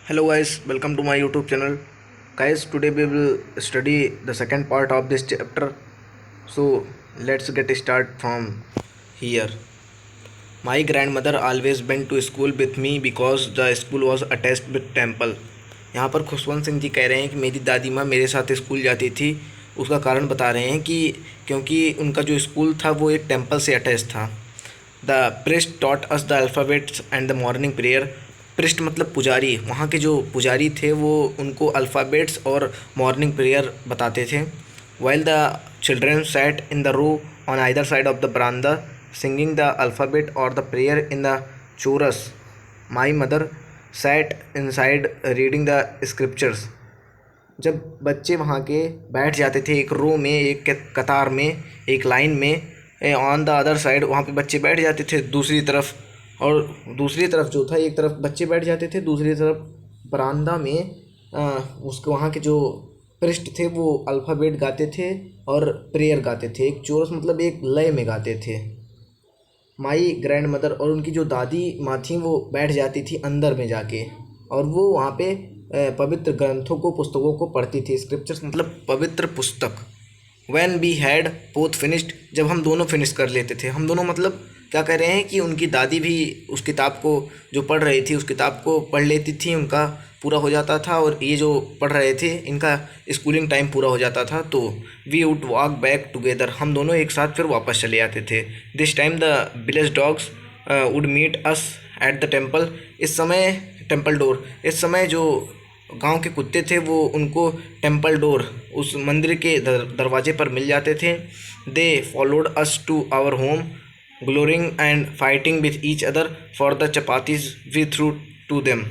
Hello guys, welcome to my YouTube channel. Guys, today we will study the second part of this chapter. So let's get start from here. My grandmother always went to school with me because the school was attached with temple. यहाँ पर खुशवंत सिंह जी कह रहे हैं कि मेरी दादी माँ मेरे साथ स्कूल जाती थी। उसका कारण बता रहे हैं कि क्योंकि उनका जो स्कूल था वो एक टेम्पल से अटैच था। The priest taught us the alphabets and the morning prayer. Priest मतलब पुजारी, वहाँ के जो पुजारी थे वो उनको अल्फ़ाबेट्स और मॉर्निंग प्रेयर बताते थे। While the children sat in the row on either side of the बरामदा सिंगिंग द अल्फ़ाबेट और the prayer in the chorus, my mother sat inside reading the scriptures. जब बच्चे वहाँ के बैठ जाते थे एक रो में, एक कतार में, एक लाइन में, ऑन द अदर साइड वहाँ पे बच्चे बैठ जाते थे दूसरी तरफ, और दूसरी तरफ जो था एक तरफ बच्चे बैठ जाते थे, दूसरी तरफ बरामदा में उसके वहाँ के जो पृष्ठ थे वो अल्फ़ाबेट गाते थे और प्रेयर गाते थे। एक चोरस मतलब एक लय में गाते थे। माई ग्रैंड मदर और उनकी जो दादी माँ थी वो बैठ जाती थी अंदर में जाके, और वो वहाँ पे पवित्र ग्रंथों को, पुस्तकों को पढ़ती थी। स्क्रिप्चर्स मतलब पवित्र पुस्तक। When we had both finished, जब हम दोनों फिनिश कर लेते थे। हम दोनों मतलब क्या कह रहे हैं कि उनकी दादी भी उस किताब को जो पढ़ रही थी उस किताब को पढ़ लेती थी, उनका पूरा हो जाता था, और ये जो पढ़ रहे थे इनका स्कूलिंग टाइम पूरा हो जाता था। तो we would walk back together, हम दोनों एक साथ फिर वापस चले आते थे। This time the village dogs would meet us at the temple, इस समय टेम्पल डोर, इस समय जो गांव के कुत्ते थे वो उनको टेम्पल डोर, उस मंदिर के दरवाजे पर मिल जाते थे। They followed us to our home glowering and fighting with each other for the chapatis we threw to them.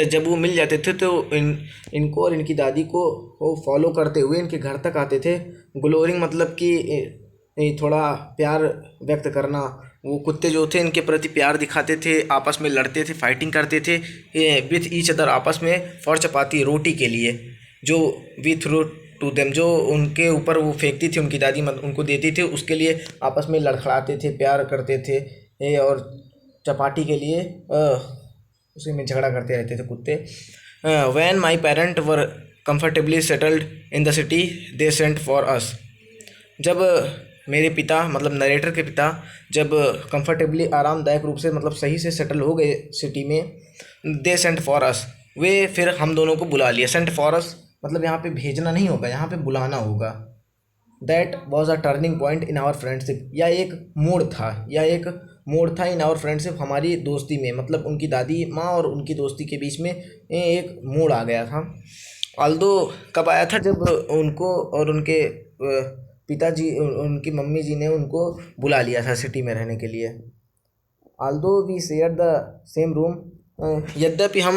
जब वो मिल जाते थे तो इनको और इनकी दादी को वो फॉलो करते हुए इनके घर तक आते थे। ग्लोरिंग मतलब कि थोड़ा प्यार व्यक्त करना, वो कुत्ते जो थे इनके प्रति प्यार दिखाते थे, आपस में लड़ते थे, फाइटिंग करते थे विथ ईच अदर, आपस में, फॉर चपाती, रोटी के लिए, जो वी थ्रू टू देम, जो उनके ऊपर वो फेंकती थी उनकी दादी उनको देती थी, उसके लिए आपस में लड़खड़ाते थे, प्यार करते थे, और चपाटी के लिए उसी में झगड़ा करते रहते थे कुत्ते। When my parent were comfortably settled in the city they sent for us, जब मेरे पिता मतलब नरेटर के पिता जब कंफर्टेबली आरामदायक रूप से मतलब सही से सेटल हो गए सिटी में, दे सेंट फॉर अस, वे फिर हम दोनों को बुला लिया। सेंट फॉर अस मतलब यहाँ पे भेजना नहीं होगा, यहाँ पे बुलाना होगा। That was a turning point in our friendship, यह एक मोड़ था, यह एक मोड़ था इन आवर फ्रेंडशिप, हमारी दोस्ती में, मतलब उनकी दादी माँ और उनकी दोस्ती के बीच में एक मोड़ आ गया था। ऑल्दो कब आया था, जब उनको और उनके पिताजी, उनकी मम्मी जी ने उनको बुला लिया था सिटी में रहने के लिए। Although we share the same room, यद्यपि हम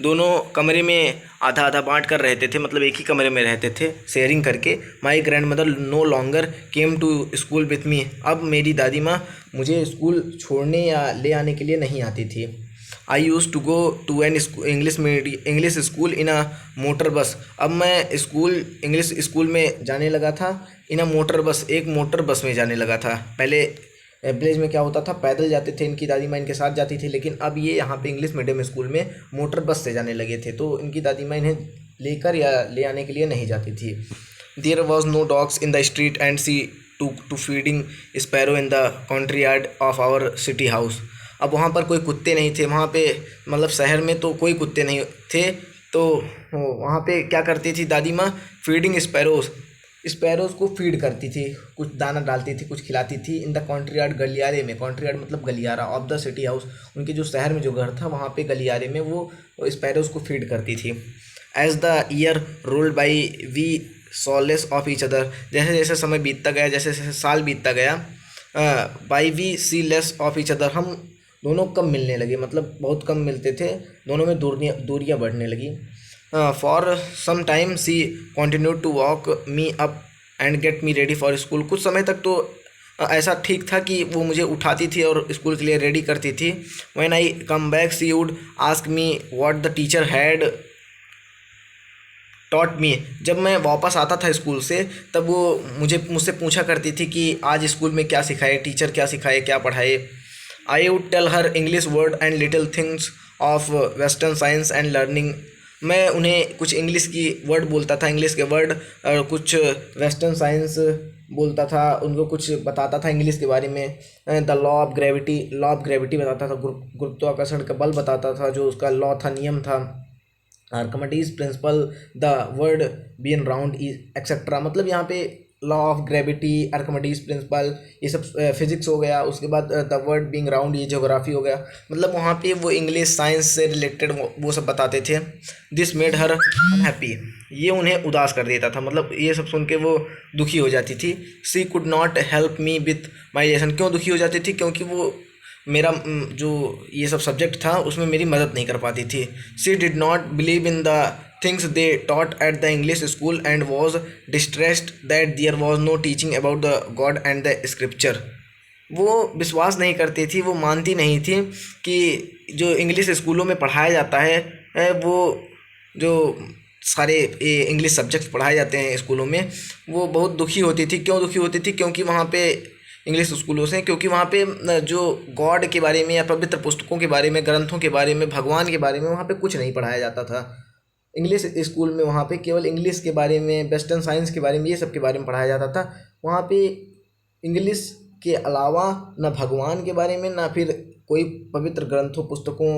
दोनों कमरे में आधा आधा बांट कर रहते थे, मतलब एक ही कमरे में रहते थे शेयरिंग करके। My grandmother no longer came to school with me, अब मेरी दादी माँ मुझे स्कूल छोड़ने या ले आने के लिए नहीं आती थी। I used to go to an English school in a motor bus, अब मैं स्कूल इंग्लिश स्कूल में जाने लगा था। इन अ मोटर बस, एक मोटर बस में जाने लगा था। पहले विलेज में क्या होता था, पैदल जाते थे, इनकी दादी माँ इनके साथ जाती थी, लेकिन अब ये यहाँ पे इंग्लिश मीडियम स्कूल में मोटर बस से जाने लगे थे, तो इनकी दादी माँ इन्हें लेकर या ले आने के लिए नहीं जाती थी। There was no dogs in the street and she to feeding sparrow in the country yard of our city house, अब वहाँ पर कोई कुत्ते नहीं थे, वहाँ पे मतलब शहर में तो कोई कुत्ते नहीं थे, तो वहाँ पे क्या करती थी दादी माँ, फीडिंग स्पैरोज़ को फीड करती थी, कुछ दाना डालती थी, कुछ खिलाती थी। इन द कंट्री यार्ड, गलियारे में, कंट्री यार्ड मतलब गलियारा, ऑफ द सिटी हाउस, उनके जो शहर में जो घर था वहाँ पे गलियारे में वो स्पैरोज़ को फीड करती थी। As the year rolled by we saw less of each other, जैसे जैसे समय बीतता गया, जैसे जैसे साल बीतता गया, by we see less of each other, हम दोनों कम मिलने लगे, मतलब बहुत कम मिलते थे, दोनों में दूरियाँ बढ़ने लगी। For some time she continue to walk me up and get me ready for school, कुछ समय तक तो ऐसा ठीक था कि वो मुझे उठाती थी और स्कूल के लिए रेडी करती थी। When I come back she would ask me what the teacher had taught me, जब मैं वापस आता था स्कूल से तब वो मुझसे पूछा करती थी कि आज स्कूल में क्या सिखाए, टीचर क्या सिखाए, क्या पढ़ाए। I would tell her English word and little things of western science and learning. मैं उन्हें कुछ इंग्लिश की वर्ड बोलता था, इंग्लिश के वर्ड, और कुछ वेस्टर्न साइंस बोलता था, उनको कुछ बताता था इंग्लिश के बारे में। द लॉ ऑफ ग्रेविटी बताता था, गुरुत्वाकर्षण का बल बताता था, जो उसका लॉ था, नियम था। Archimedes principle, the word been round etcetera, मतलब यहाँ पे law of gravity, Archimedes principle, ये सब फिजिक्स हो गया। उसके बाद द वर्ड बीइंग राउंड, ये ज्योग्राफी हो गया। मतलब वहाँ पे वो इंग्लिश साइंस से रिलेटेड वो सब बताते थे। दिस मेड हर अनहैप्पी, ये उन्हें उदास कर देता था, मतलब ये सब सुन के वो दुखी हो जाती थी। She could not help me with my lesson, क्यों दुखी हो जाती थी? क्योंकि वो मेरा जो ये सब सब्जेक्ट था उसमें मेरी मदद नहीं कर पाती थी। She did not believe in the things they taught at the English school and was distressed that there was no teaching about the God and the scripture. वो विश्वास नहीं करती थी, वो मानती नहीं थी कि जो इंग्लिश स्कूलों में पढ़ाया जाता है वो जो सारे इंग्लिश सब्जेक्ट्स पढ़ाए जाते हैं स्कूलों में, वो बहुत दुखी होती थी। क्यों दुखी होती थी? क्योंकि वहाँ पे इंग्लिश स्कूलों से, क्योंकि वहाँ पे जो गॉड के बारे में या पवित्र पुस्तकों के बारे में, ग्रंथों के बारे में, भगवान के बारे में वहाँ पे कुछ नहीं पढ़ाया जाता था। इंग्लिश स्कूल में वहाँ पे केवल इंग्लिश के बारे में, वेस्टर्न साइंस के बारे में, ये सब के बारे में पढ़ाया जाता था। वहाँ पे इंग्लिश के अलावा ना भगवान के बारे में, ना फिर कोई पवित्र ग्रंथों, पुस्तकों,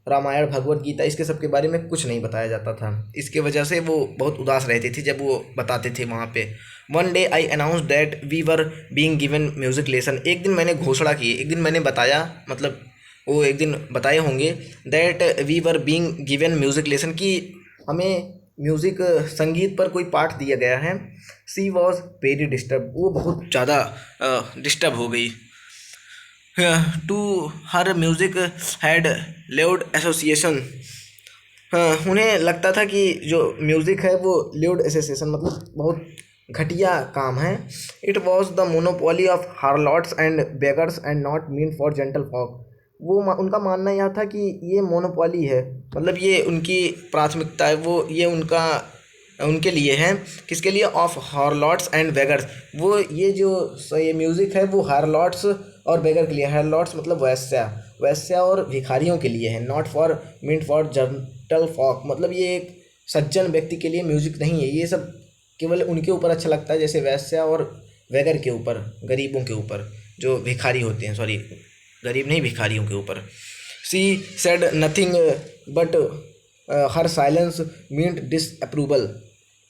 रामायण, भगवत गीता, इसके सब के बारे में कुछ नहीं बताया जाता था। इसके वजह से वो बहुत उदास रहती थी जब वो बताते थे वहाँ पे। One day I announce that we were being given music lesson, एक दिन मैंने घोषणा की, एक दिन मैंने बताया, मतलब वो एक दिन बताए होंगे, that we were being given music lesson, कि हमें म्यूज़िक, संगीत पर कोई पाठ दिया गया है। सी वॉज वेरी डिस्टर्ब, वो बहुत ज़्यादा डिस्टर्ब हो गई। To her music had lewd association, उन्हें लगता था कि जो म्यूज़िक है वो ल्यूड एसोसिएशन, मतलब बहुत घटिया काम है। It was the monopoly of harlots and beggars and not mean for gentle folk, वो उनका मानना यह था कि ये मोनोपोली है, मतलब ये उनकी प्राथमिकता है, वो ये उनके लिए है। किसके लिए? ऑफ हार्लॉट्स एंड बेगर्स, वो ये जो ये म्यूज़िक है वो हार्लॉट्स और बेगर के लिए। हार्लॉट्स मतलब वैश्या और भिखारियों के लिए है। Not for mean for gentle folk, मतलब ये एक सज्जन व्यक्ति के लिए म्यूज़िक नहीं है। ये सब केवल उनके ऊपर अच्छा लगता है, जैसे वैश्या और बेगर के ऊपर, गरीबों के ऊपर, जो भिखारी होते हैं, सॉरी गरीब नहीं, भिखारियों के ऊपर। She said nothing but her silence meant disapproval,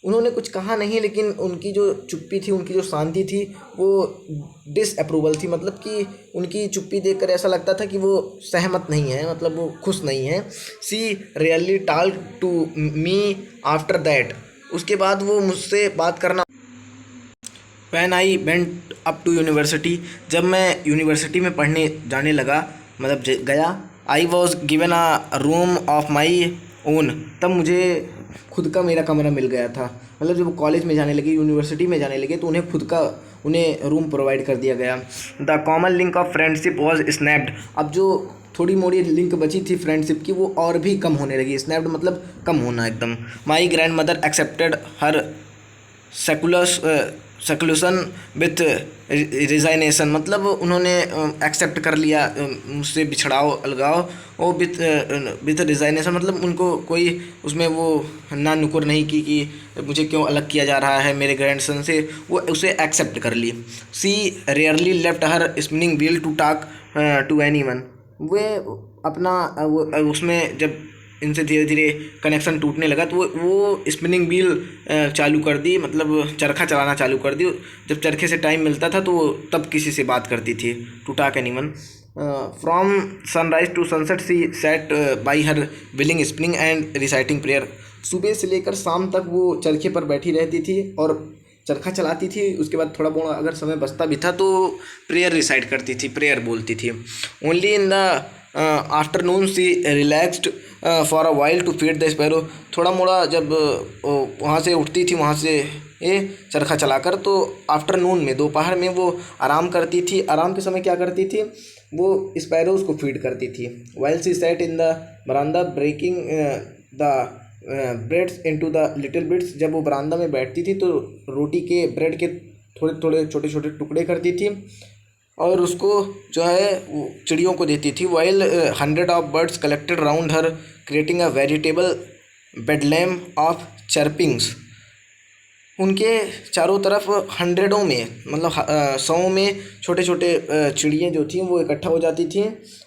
उन्होंने कुछ कहा नहीं, लेकिन उनकी जो चुप्पी थी, उनकी जो शांति थी, वो डिसअप्रूवल थी, मतलब कि उनकी चुप्पी देखकर ऐसा लगता था कि वो सहमत नहीं है, मतलब वो खुश नहीं है। She really talk to me after that, उसके बाद वो मुझसे बात करना। When I went up to university, जब मैं यूनिवर्सिटी में पढ़ने जाने लगा, मतलब गया। I was given a room of my own, तब मुझे खुद का मेरा कमरा मिल गया था। मतलब जब वो कॉलेज में जाने लगे, यूनिवर्सिटी में जाने लगे, तो उन्हें खुद का रूम प्रोवाइड कर दिया गया। The common link of friendship was snapped, अब जो थोड़ी मोड़ी लिंक बची थी फ्रेंडशिप की, वो और भी कम होने लगी। स्नैप्ड मतलब कम होना एकदम। My grandmother accepted her seclusion with resignation, मतलब उन्होंने एक्सेप्ट कर लिया मुझसे बिछड़ाव, अलगाव, और विथ रिजाइनेशन, मतलब उनको कोई उसमें वो ना नुकुर नहीं की कि मुझे क्यों अलग किया जा रहा है मेरे ग्रैंडसन से, वो उसे एक्सेप्ट कर ली। She rarely left her spinning wheel to talk to anyone, वे अपना उसमें जब इनसे धीरे धीरे कनेक्शन टूटने लगा, तो वो स्पिनिंग व्हील चालू कर दी, मतलब चरखा चलाना चालू कर दी। जब चरखे से टाइम मिलता था तो तब किसी से बात करती थी, to talk anyone. From sunrise to sunset she set by her willing spinning and reciting prayer, सुबह से लेकर शाम तक वो चरखे पर बैठी रहती थी और चरखा चलाती थी। उसके बाद थोड़ा बहुत अगर समय बचता भी था तो प्रेयर रिसाइट करती थी, प्रेयर बोलती थी। Only in the afternoon she relaxed for a while to feed the sparrow, थोड़ा मोड़ा जब वहाँ से उठती थी, वहाँ से चरखा चलाकर, तो आफ्टरनून में, दोपहर में वो आराम करती थी। आराम के समय क्या करती थी? वो स्पैरोज़ को फीड करती थी। While she sat in the बरामदा breaking the breads into the little bits, जब वो बरामदा में बैठती थी तो रोटी के, ब्रेड के थोड़े थोड़े छोटे छोटे टुकड़े करती थी। और उसको जो है वो चिड़ियों को देती थी। While 100 of birds collected round her creating a veritable bedlam of chirpings. उनके चारों तरफ हंड्रेडों में मतलब 100 में छोटे छोटे चिड़ियाँ जो थी वो इकट्ठा हो जाती थी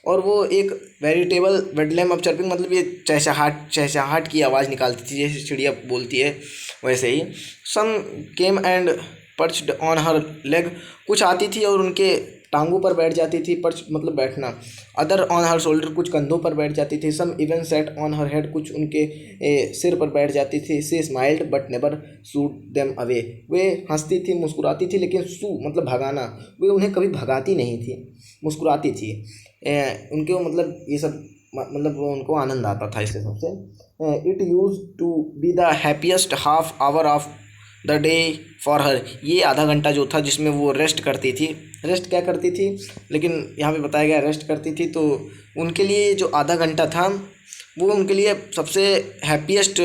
और वो एक वेरिटेबल बेडलैम ऑफ चर्पिंग मतलब ये चहचहाट की आवाज़ निकालती थी जैसे चिड़िया बोलती है वैसे ही। Some came and perched on her leg, कुछ आती थी और उनके टांगों पर बैठ जाती थी, पर्च मतलब बैठना। अदर ऑन हर शोल्डर, कुछ कंधों पर बैठ जाती थी। Some even sat on her head, कुछ उनके सिर पर बैठ जाती थी। She smiled but never shooed them away, वे हंसती थी मुस्कुराती थी लेकिन सू मतलब भगाना, वे उन्हें कभी भगाती नहीं थी, मुस्कुराती थी। उनके मतलब ये सब मतलब उनको आनंद आता था इसके सबसे। It use to be the happiest half hour of the day for her, ये आधा घंटा जो था जिसमें वो रेस्ट करती थी। रेस्ट क्या करती थी, लेकिन यहाँ पे बताया गया रेस्ट करती थी, तो उनके लिए जो आधा घंटा था वो उनके लिए सबसे हैप्पीएस्ट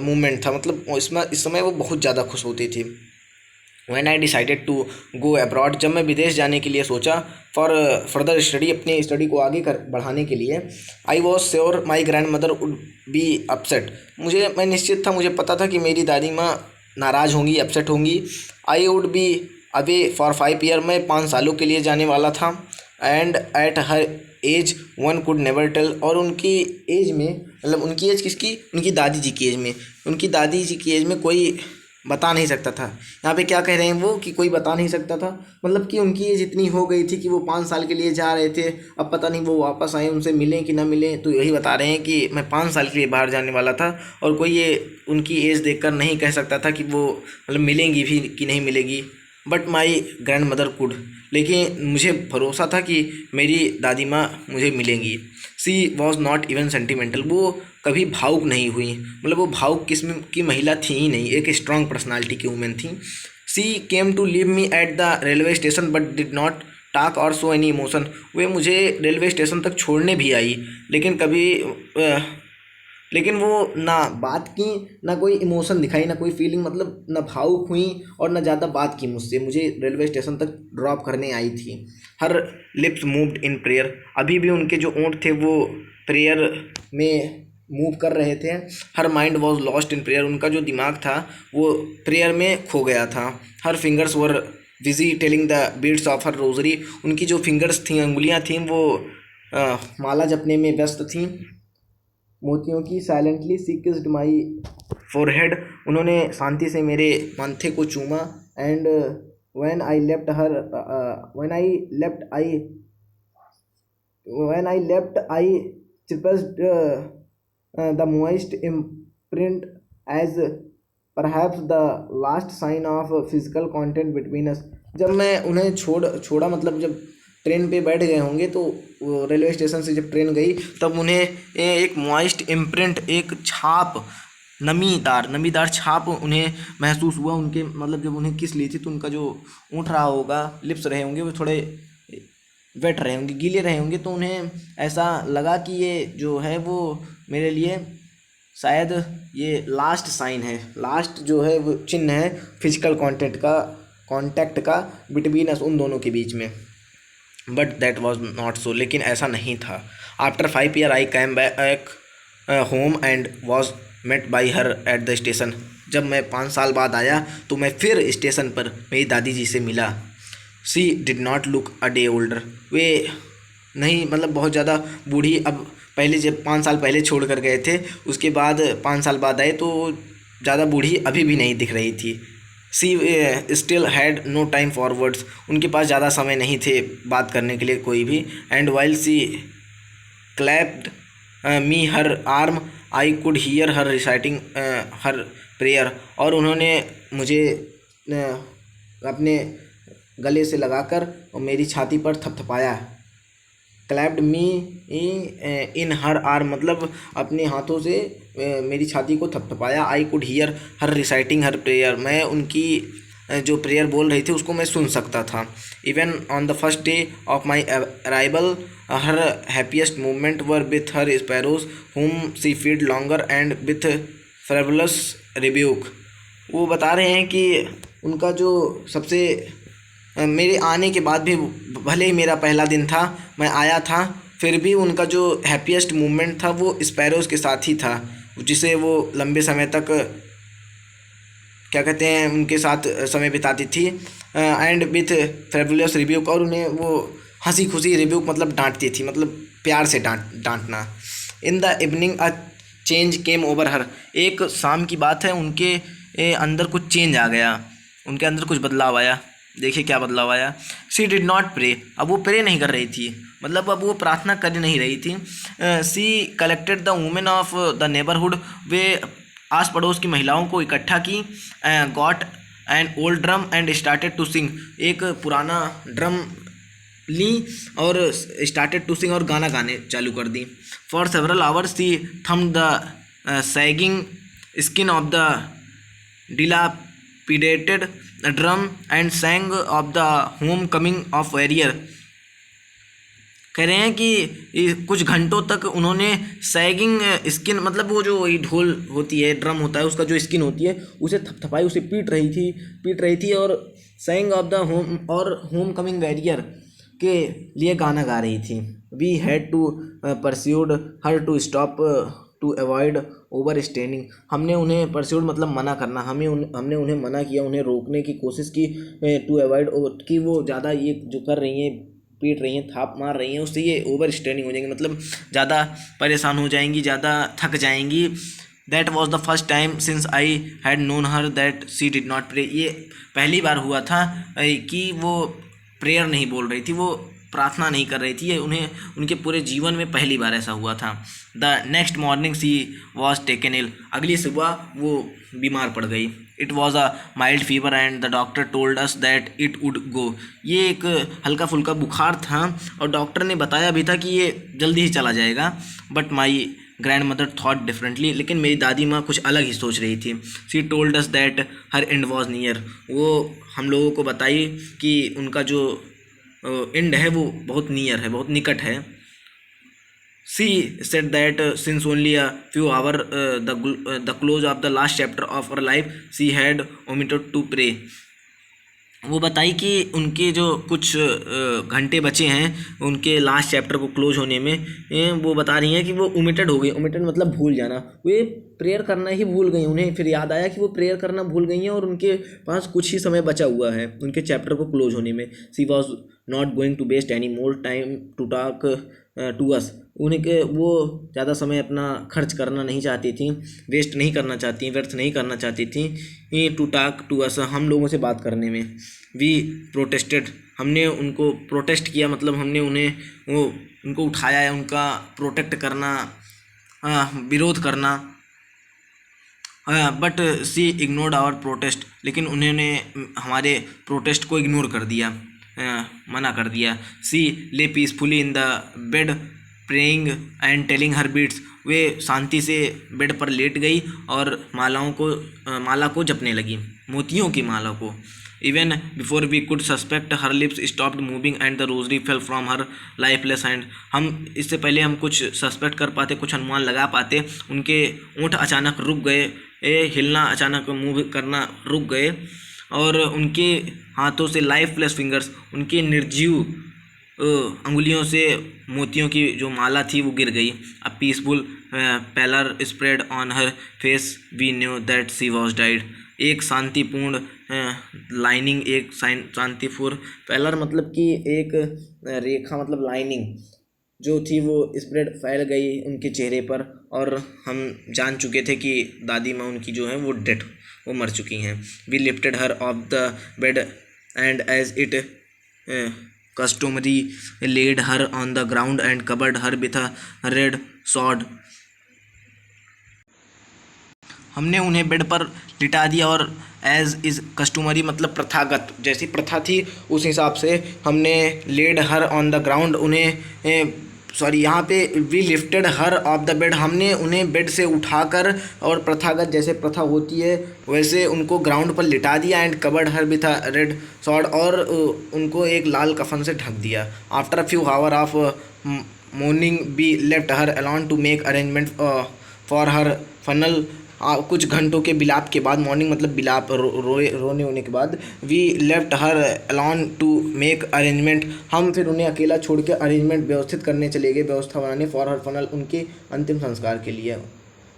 मोमेंट था। मतलब इसमें इस समय वो बहुत ज़्यादा खुश होती थी। When I decided to go abroad, जब मैं विदेश जाने के लिए सोचा, फॉर फर्दर स्टडी, अपनी स्टडी को आगे बढ़ाने के लिए, I was sure my grand mother would be upset, मैं निश्चित था, मुझे पता था कि मेरी दादी माँ नाराज़ होंगी, अपसेट होंगी। I would be away for 5 year, मैं 5 सालों के लिए जाने वाला था। And at her age one could never tell, और उनकी एज में मतलब उनकी एज किसकी, उनकी दादी जी की एज में, उनकी दादी जी की एज में कोई बता नहीं सकता था। यहाँ पे क्या कह रहे हैं वो कि कोई बता नहीं सकता था, मतलब कि उनकी एज इतनी हो गई थी कि वो 5 साल के लिए जा रहे थे, अब पता नहीं वो वापस आए, उनसे मिलें कि ना मिलें। तो यही बता रहे हैं कि मैं 5 साल के लिए बाहर जाने वाला था और कोई ये उनकी एज देखकर नहीं कह सकता था कि वो मतलब मिलेंगी भी कि नहीं मिलेगी। But my grand mother could, लेकिन मुझे भरोसा था कि मेरी दादी माँ मुझे मिलेंगी। सी वॉज नॉट इवन सेंटिमेंटल, वो कभी भावुक नहीं हुई, मतलब वो भावुक किस्म की महिला थी ही नहीं, एक स्ट्रांग पर्सनालिटी की वुमेन थी। She came to leave me at the railway station but did not talk or show any emotion, वे मुझे रेलवे स्टेशन तक छोड़ने भी आई, लेकिन कभी लेकिन वो ना बात की, ना कोई इमोशन दिखाई, ना कोई फीलिंग, मतलब ना भावुक हुई और ना ज़्यादा बात की मुझसे, मुझे रेलवे स्टेशन तक ड्रॉप करने आई थी। हर लिप्स मूव्ड इन प्रेयर, अभी भी उनके जो ओंठ थे वो प्रेयर में मूव कर रहे थे। Her mind was lost in prayer, उनका जो दिमाग था वो प्रेयर में खो गया था। Her fingers were busy telling the beats of her rosary, उनकी जो फिंगर्स थी, अंगुलियाँ थीं, वो माला जपने में व्यस्त थीं मोतियों की। Silently she kissed my forehead, उन्होंने शांति से मेरे माथे को चूमा। And when I left her when I left I cherished the moist imprint as perhaps the last sign of physical content between us, जब मैं उन्हें छोड़ा मतलब जब ट्रेन पे बैठ गए होंगे तो रेलवे स्टेशन से जब ट्रेन गई तब उन्हें एक मॉइस्ट इम्प्रिंट, एक छाप, नमीदार छाप उन्हें महसूस हुआ। उनके मतलब जब उन्हें किस ली थी तो उनका जो ऊँट रहा होगा, लिप्स रहे होंगे, वो थोड़े वेट रहे होंगे, गीले रहे होंगे, तो उन्हें ऐसा लगा कि ये जो है वो मेरे लिए शायद ये लास्ट साइन है, लास्ट जो है वो चिन्ह है फिजिकल कॉन्टैक्ट का बिटवीन अस, उन दोनों के बीच में। But that was not so, लेकिन ऐसा नहीं था। After 5 year I came back home and was met by her at the station, जब मैं 5 साल बाद आया तो मैं फिर स्टेशन पर मेरी दादी जी से मिला। She did not look a day older, वे नहीं मतलब बहुत ज़्यादा बूढ़ी, अब पहले जब 5 साल पहले छोड़ कर गए थे उसके बाद 5 साल बाद आए तो ज़्यादा बूढ़ी अभी भी नहीं दिख रही थी। She still had no time for words, उनके पास ज़्यादा समय नहीं थे बात करने के लिए कोई भी। And while she clasped me her arm I could hear her reciting her prayer, और उन्होंने मुझे अपने गले से लगाकर और मेरी छाती पर थपथपाया। क्लैप्ड मी इन हर आर्म, मतलब अपने हाथों से मेरी छाती को थपथपाया। I could hear her reciting her prayer, मैं उनकी जो प्रेयर बोल रही थी उसको मैं सुन सकता था। Even on the first day of my arrival her happiest movement were with her sparrows whom she fed longer and with frivolous rebuke, वो बता रहे हैं कि उनका जो सबसे मेरे आने के बाद भी, भले ही मेरा पहला दिन था, मैं आया था, फिर भी उनका जो हैप्पीएस्ट मोमेंट था वो स्पैरोज़ के साथ ही था, जिसे वो लंबे समय तक क्या कहते हैं उनके साथ समय बिताती थी। एंड विथ फेबुलस रिव्यूक, और उन्हें वो हंसी खुशी रिव्यूक मतलब डांटती थी, मतलब प्यार से डांटना। In the evening a change came over her, एक शाम की बात है, उनके अंदर कुछ चेंज आ गया, उनके अंदर कुछ बदलाव आया। देखिए क्या बदलाव आया। सी डिड नॉट प्रे, अब वो प्रे नहीं कर रही थी, मतलब अब वो प्रार्थना कर नहीं रही थी। She collected the women of the neighbourhood, वे आस पड़ोस की महिलाओं को इकट्ठा की। Got an old drum and started to sing, एक पुराना ड्रम ली और स्टार्टेड टू सिंग, और गाना गाने चालू कर दी। For several hours she thumped the sagging skin of the dilapidated drum and sang of the homecoming of warrior. कह रहे हैं कि कुछ घंटों तक उन्होंने सैगिंग स्किन, मतलब वो जो ढोल होती है, ड्रम होता है, उसका जो स्किन होती है उसे थपथपाई, उसे पीट रही थी और सैंग ऑफ द होम और होम कमिंग वैरियर के लिए गाना गा रही थी। We had to persuade her to stop to avoid overstraining, हमने उन्हें परस्यूड मतलब मना करना, हमने उन्हें मना किया, उन्हें रोकने की कोशिश की। टू अवॉइड, कि वो ज़्यादा ये जो कर रही हैं, पीट रही हैं, थाप मार रही हैं, उससे ये ओवर स्ट्रेनिंग हो जाएंगी, मतलब ज़्यादा परेशान हो जाएंगी, ज़्यादा थक जाएंगी। That was the first time since I had known her that she did not pray, ये पहली बार हुआ था कि वो प्रेयर नहीं बोल रही थी, वो प्रार्थना नहीं कर रही थी, ये उन्हें उनके पूरे जीवन में पहली बार ऐसा हुआ था। The next morning she was taken ill, अगली सुबह वो बीमार पड़ गई। It was a mild fever and the doctor told us that it would go, ये एक हल्का फुल्का बुखार था और डॉक्टर ने बताया भी था कि ये जल्दी ही चला जाएगा। But my grand mother thought differently, लेकिन मेरी दादी माँ कुछ अलग ही सोच रही थी। सी told us that her and was near, वो हम लोगों को बताई कि उनका जो एंड है वो बहुत नियर है, बहुत निकट है। She said that since only a few hour the close of the last chapter of our life she had omitted to pray, वो बताई कि उनके जो कुछ घंटे बचे हैं उनके लास्ट चैप्टर को क्लोज होने में, वो बता रही हैं कि वो ओमिटेड हो गई। ओमिटेड मतलब भूल जाना, वे प्रेयर करना ही भूल गई, उन्हें फिर याद आया कि वो प्रेयर करना भूल गई हैं और उनके पास कुछ ही समय बचा हुआ है उनके चैप्टर को क्लोज होने में। She was not going to waste any more time to talk to us, उन्हें के वो ज़्यादा समय अपना खर्च करना नहीं चाहती थी, वेस्ट नहीं करना चाहती, व्यर्थ नहीं करना चाहती थी टू टॉक टू अस, हम लोगों से बात करने में। वी प्रोटेस्टेड, हमने उनको प्रोटेस्ट किया, मतलब हमने उनको उठाया है, उनका प्रोटेक्ट करना, विरोध करना। But she ignored our protest, लेकिन उन्होंने हमारे प्रोटेस्ट को इग्नोर कर दिया, मना कर दिया। She lay peacefully in the bed praying and telling her beads, वे शांति से बेड पर लेट गई और माला को जपने लगी, मोतियों की माला को। Even before we could suspect her lips stopped moving and the rosary fell from her lifeless hand, हम इससे पहले हम कुछ सस्पेक्ट कर पाते, कुछ अनुमान लगा पाते, उनके ओंठ अचानक रुक गए, हिलना अचानक मूव करना रुक गए, और उनके हाथों से लाइफलेस फिंगर्स, उनके निर्जीव अंगुलियों से मोतियों की जो माला थी वो गिर गई। A peaceful pallor spread on her face, we knew that she was died, एक शांतिपूर्ण लाइनिंग, एक शांतिपूर्ण पैलर मतलब कि एक रेखा, मतलब लाइनिंग जो थी वो स्प्रेड फैल गई उनके चेहरे पर, और हम जान चुके थे कि दादी माँ उनकी जो है वो मर चुकी हैं। We lifted her off the bed and as it customary laid her on the ground and covered her with a red sword, हमने उन्हें बेड पर लिटा दिया और एज इज़ कस्टमरी मतलब प्रथागत, जैसी प्रथा थी उस हिसाब से हमने laid her on the ground, यहाँ पे we lifted her off the bed, हमने उन्हें बेड से उठाकर और प्रथागत जैसे प्रथा होती है वैसे उनको ग्राउंड पर लिटा दिया। And covered her with a red shroud, और उनको एक लाल कफन से ढक दिया। After a few hour of mourning we left her alone to make arrangement for her funeral कुछ घंटों के बिलाप के बाद, मॉर्निंग मतलब बिलाप रोने होने के बाद, we left her alone to make arrangement, हम फिर उन्हें अकेला छोड़ के अरेंजमेंट व्यवस्थित करने चले गए, व्यवस्था बनाने फॉर हर फनल, उनके अंतिम संस्कार के लिए।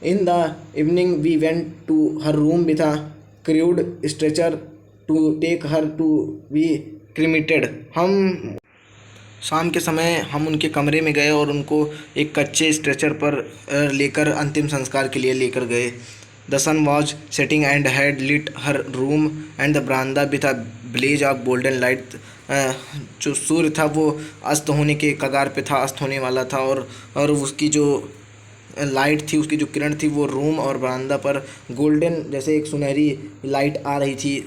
In the evening we went to her room with a crude stretcher to take her to be cremated, हम शाम के समय हम उनके कमरे में गए और उनको एक कच्चे स्ट्रेचर पर लेकर अंतिम संस्कार के लिए लेकर गए। The sun was setting and had lit her room and the बरामदा with a blaze of golden light, जो सूर्य था वो अस्त होने के कगार पे था, अस्त होने वाला था, और उसकी जो लाइट थी, उसकी जो किरण थी वो रूम और बरामदा पर गोल्डन जैसे एक सुनहरी लाइट आ रही थी।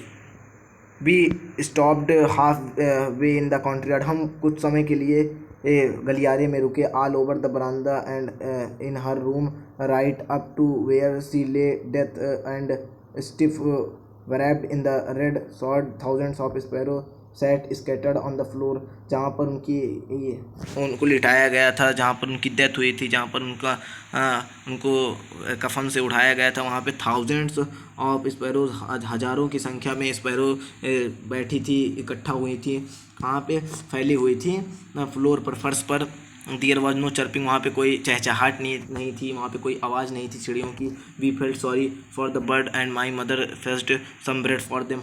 We stopped halfway in the courtyard, हम कुछ समय के लिए गलियारे में रुके। ऑल ओवर द बरामदा and in her room right up to where she lay dead and stiff wrapped in the red sword thousands of sparrow sat scattered on the floor, जहाँ पर उनको लिटाया गया था, जहाँ पर उनकी डेथ हुई थी, जहाँ पर उनको कफन से उठाया गया था, वहाँ पे थाउजेंड्स ऑफ स्पैरोज, हज़ारों की संख्या में स्पैरो बैठी थी, इकट्ठा हुई थी, वहाँ पे फैली हुई थी फ्लोर पर, फर्श पर। देयर वॉज नो चर्पिंग, वहाँ पे कोई चहचहाट नहीं थी, वहाँ पे कोई आवाज़ नहीं थी चिड़ियों की। We felt sorry for the bird and my mother fetched some bread for them,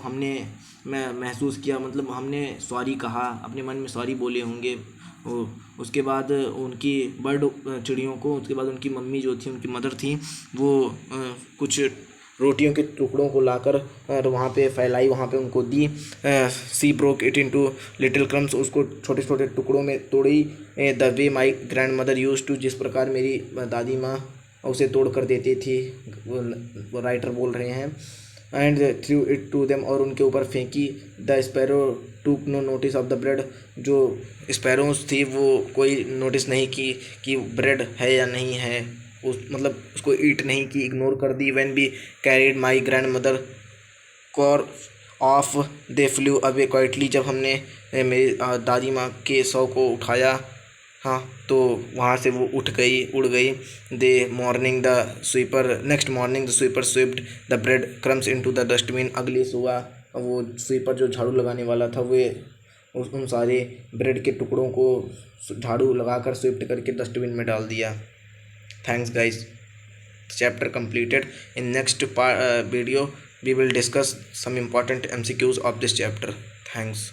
मैं महसूस किया, मतलब हमने सॉरी कहा, अपने मन में सॉरी बोले होंगे। उसके बाद उनकी बर्ड चिड़ियों को, उसके बाद उनकी मम्मी जो थी, उनकी मदर थी, वो कुछ रोटियों के टुकड़ों को लाकर वहाँ पे फैलाई, वहाँ पे उनको दी। She broke it into little crumbs, उसको छोटे छोटे टुकड़ों में तोड़ी। The way my grandmother used to, जिस प्रकार मेरी दादी माँ उसे तोड़ कर देती थी, वो राइटर बोल रहे हैं। And threw it to them, और उनके ऊपर फेंकी। The sparrow took no notice of the bread, जो स्पैरोज थी वो कोई नोटिस नहीं की कि ब्रेड है या नहीं है, मतलब उसको ईट नहीं की, इग्नोर कर दी। When we carried my grandmother corpse off they flew away quietly, जब हमने मेरी दादी माँ के शव को उठाया, हाँ, तो वहाँ से वो उड़ गई। The morning the sweeper, next morning the sweeper swept the bread crumbs into the dustbin, अगली सुबह वो स्वीपर जो झाड़ू लगाने वाला था वो उन सारे ब्रेड के टुकड़ों को झाड़ू लगाकर स्वीप्ट करके डस्टबिन में डाल दिया। Thanks guys, chapter completed. In next video we will discuss some important MCQs of this chapter. Thanks.